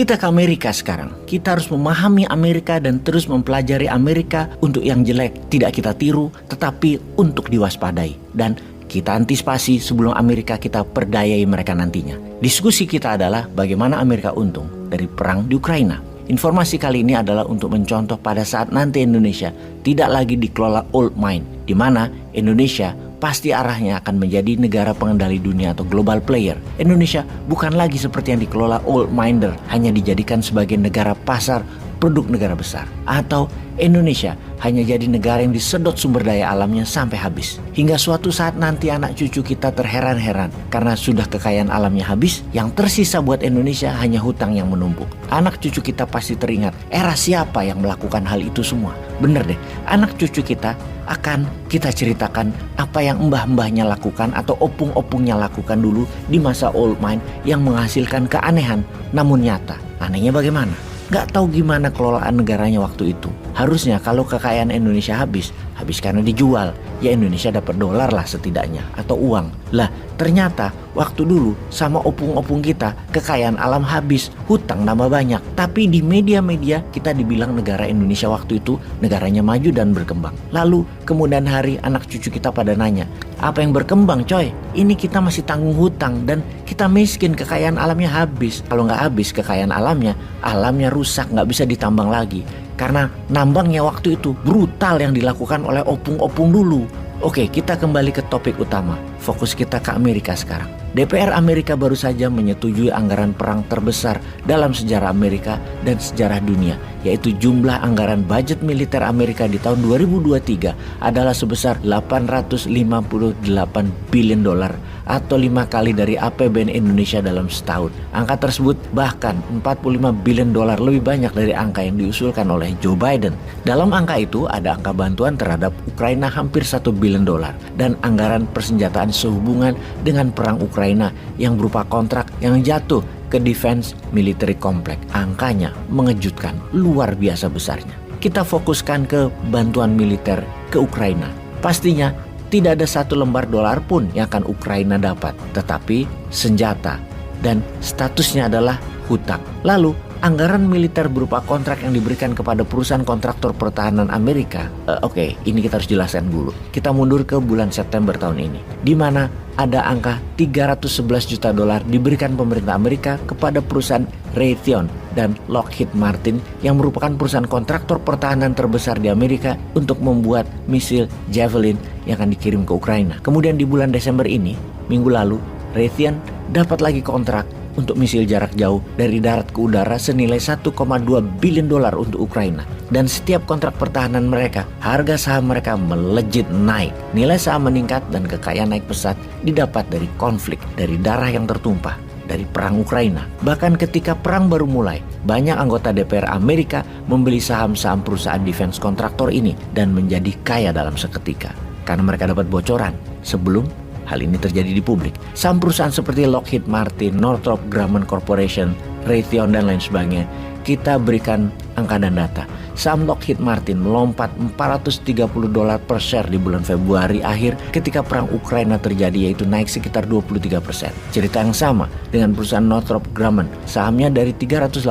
Kita ke Amerika sekarang. Kita harus memahami Amerika dan terus mempelajari Amerika untuk yang jelek tidak kita tiru, tetapi untuk diwaspadai. Dan kita antisipasi sebelum Amerika kita perdayai mereka nantinya. Diskusi kita adalah bagaimana Amerika untung dari perang di Ukraina. Informasi kali ini adalah untuk mencontoh pada saat nanti Indonesia tidak lagi dikelola old mind, di mana Indonesia pasti arahnya akan menjadi negara pengendali dunia atau global player. Indonesia bukan lagi seperti yang dikelola old minder, hanya dijadikan sebagai negara pasar produk negara besar. Atau Indonesia hanya jadi negara yang disedot sumber daya alamnya sampai habis. Hingga suatu saat nanti anak cucu kita terheran-heran karena sudah kekayaan alamnya habis, yang tersisa buat Indonesia hanya hutang yang menumpuk. Anak cucu kita pasti teringat, era siapa yang melakukan hal itu semua. Bener deh, anak cucu kita akan kita ceritakan apa yang mbah-mbahnya lakukan atau opung-opungnya lakukan dulu di masa old mind yang menghasilkan keanehan namun nyata. Anehnya bagaimana? Gak tahu gimana kelolaan negaranya waktu itu. Harusnya kalau kekayaan Indonesia habis karena dijual. Ya Indonesia dapat dolar lah setidaknya, atau uang. Lah ternyata waktu dulu sama opung-opung kita kekayaan alam habis, hutang nambah banyak. Tapi di media-media kita dibilang negara Indonesia waktu itu negaranya maju dan berkembang. Lalu kemudian hari anak cucu kita pada nanya, apa yang berkembang coy? Ini kita masih tanggung hutang dan kita miskin, kekayaan alamnya habis. Kalau nggak habis kekayaan alamnya rusak, nggak bisa ditambang lagi. Karena nambangnya waktu itu brutal yang dilakukan oleh opung-opung dulu. Oke, kita kembali ke topik utama. Fokus kita ke Amerika sekarang. DPR Amerika baru saja menyetujui anggaran perang terbesar dalam sejarah Amerika dan sejarah dunia, yaitu jumlah anggaran budget militer Amerika di tahun 2023 adalah sebesar 858 billion dolar atau 5 kali dari APBN Indonesia dalam setahun. Angka tersebut bahkan 45 billion dolar lebih banyak dari angka yang diusulkan oleh Joe Biden. Dalam angka itu ada angka bantuan terhadap Ukraina hampir 1 billion dolar dan anggaran persenjataan sehubungan dengan perang Ukraina yang berupa kontrak yang jatuh ke Defense Military Complex. Angkanya mengejutkan, luar biasa besarnya. Kita fokuskan ke bantuan militer ke Ukraina. Pastinya tidak ada satu lembar dolar pun yang akan Ukraina dapat, tetapi senjata dan statusnya adalah hutang. Lalu anggaran militer berupa kontrak yang diberikan kepada perusahaan kontraktor pertahanan Amerika. Oke, ini kita harus jelaskan dulu. Kita mundur ke bulan September tahun ini, di mana ada angka 311 juta dolar diberikan pemerintah Amerika kepada perusahaan Raytheon dan Lockheed Martin yang merupakan perusahaan kontraktor pertahanan terbesar di Amerika untuk membuat misil Javelin yang akan dikirim ke Ukraina. Kemudian di bulan Desember ini, minggu lalu, Raytheon dapat lagi kontrak untuk misil jarak jauh dari darat ke udara senilai 1,2 billion dolar untuk Ukraina. Dan setiap kontrak pertahanan mereka, harga saham mereka melejit naik. Nilai saham meningkat dan kekayaan naik pesat didapat dari konflik, dari darah yang tertumpah, dari perang Ukraina. Bahkan ketika perang baru mulai, banyak anggota DPR Amerika membeli saham-saham perusahaan defense kontraktor ini dan menjadi kaya dalam seketika. Karena mereka dapat bocoran sebelum hal ini terjadi di publik. Saham perusahaan seperti Lockheed Martin, Northrop Grumman Corporation, Raytheon dan lain sebagainya, kita berikan angka dan data. Saham Lockheed Martin melompat 430 dolar per share di bulan Februari akhir ketika perang Ukraina terjadi, yaitu naik sekitar 23%. Cerita yang sama dengan perusahaan Northrop Grumman, sahamnya dari 386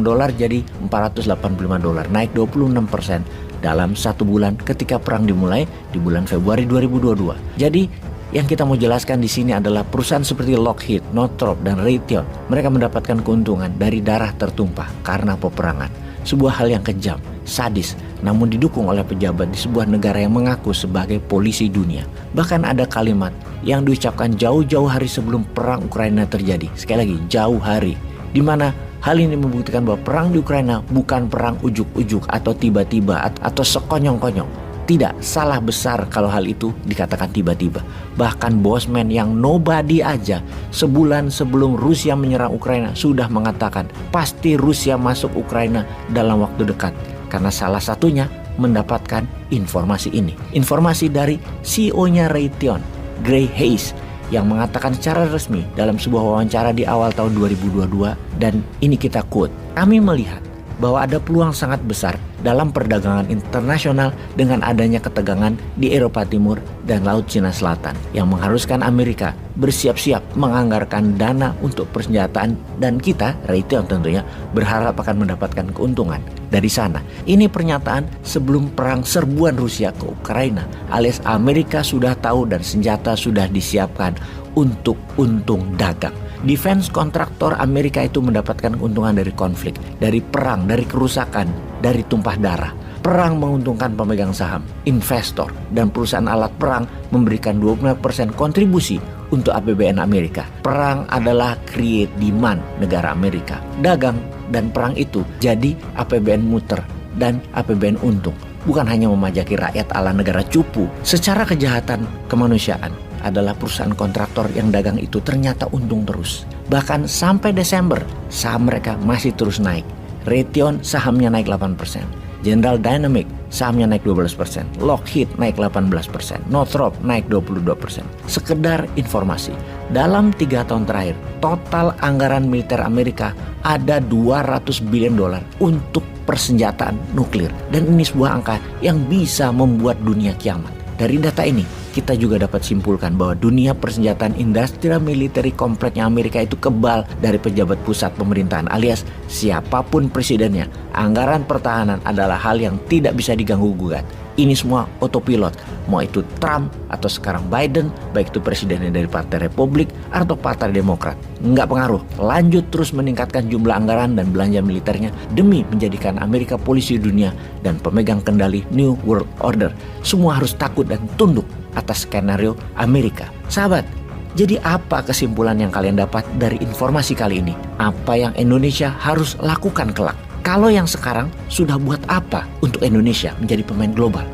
dolar jadi 485 dolar, naik 26% dalam satu bulan ketika perang dimulai di bulan Februari 2022. Jadi yang kita mau jelaskan di sini adalah perusahaan seperti Lockheed, Northrop, dan Raytheon. Mereka mendapatkan keuntungan dari darah tertumpah karena peperangan. Sebuah hal yang kejam, sadis, namun didukung oleh pejabat di sebuah negara yang mengaku sebagai polisi dunia. Bahkan ada kalimat yang diucapkan jauh-jauh hari sebelum perang Ukraina terjadi. Sekali lagi, jauh hari. Di mana hal ini membuktikan bahwa perang di Ukraina bukan perang ujuk-ujuk atau tiba-tiba atau sekonyong-konyong. Tidak, salah besar kalau hal itu dikatakan tiba-tiba. Bahkan bosman yang nobody aja sebulan sebelum Rusia menyerang Ukraina sudah mengatakan pasti Rusia masuk Ukraina dalam waktu dekat. Karena salah satunya mendapatkan informasi ini. Informasi dari CEO-nya Raytheon, Gray Hayes, yang mengatakan secara resmi dalam sebuah wawancara di awal tahun 2022, dan ini kita quote, "Kami melihat bahwa ada peluang sangat besar dalam perdagangan internasional dengan adanya ketegangan di Eropa Timur dan Laut Cina Selatan yang mengharuskan Amerika bersiap-siap menganggarkan dana untuk persenjataan, dan kita, Raytheon tentunya, berharap akan mendapatkan keuntungan dari sana. Ini pernyataan sebelum perang serbuan Rusia ke Ukraina, alias Amerika sudah tahu dan senjata sudah disiapkan untuk untung dagang. Defense kontraktor Amerika itu mendapatkan keuntungan dari konflik, dari perang, dari kerusakan, dari tumpah darah. Perang menguntungkan pemegang saham, investor, dan perusahaan alat perang memberikan 25% kontribusi untuk APBN Amerika. Perang adalah create demand negara Amerika. Dagang dan perang itu jadi APBN muter dan APBN untung. Bukan hanya memajaki rakyat ala negara cupu. Secara kejahatan kemanusiaan adalah perusahaan kontraktor yang dagang itu ternyata untung terus. Bahkan sampai Desember, saham mereka masih terus naik. Raytheon sahamnya naik 8%. General Dynamics sahamnya naik 12%. Lockheed naik 18%. Northrop naik 22%. Sekedar informasi, dalam 3 tahun terakhir, total anggaran militer Amerika ada 200 billion dolar untuk persenjataan nuklir. Dan ini sebuah angka yang bisa membuat dunia kiamat. Dari data ini, kita juga dapat simpulkan bahwa dunia persenjataan industrial military kompleknya Amerika itu kebal dari pejabat pusat pemerintahan, alias siapapun presidennya. Anggaran pertahanan adalah hal yang tidak bisa diganggu-gugat. Ini semua autopilot, mau itu Trump atau sekarang Biden, baik itu presidennya dari Partai Republik atau Partai Demokrat. Nggak pengaruh, lanjut terus meningkatkan jumlah anggaran dan belanja militernya demi menjadikan Amerika polisi dunia dan pemegang kendali New World Order. Semua harus takut dan tunduk atas skenario Amerika. Sahabat, jadi apa kesimpulan yang kalian dapat dari informasi kali ini? Apa yang Indonesia harus lakukan kelak? Kalau yang sekarang sudah buat apa untuk Indonesia menjadi pemain global?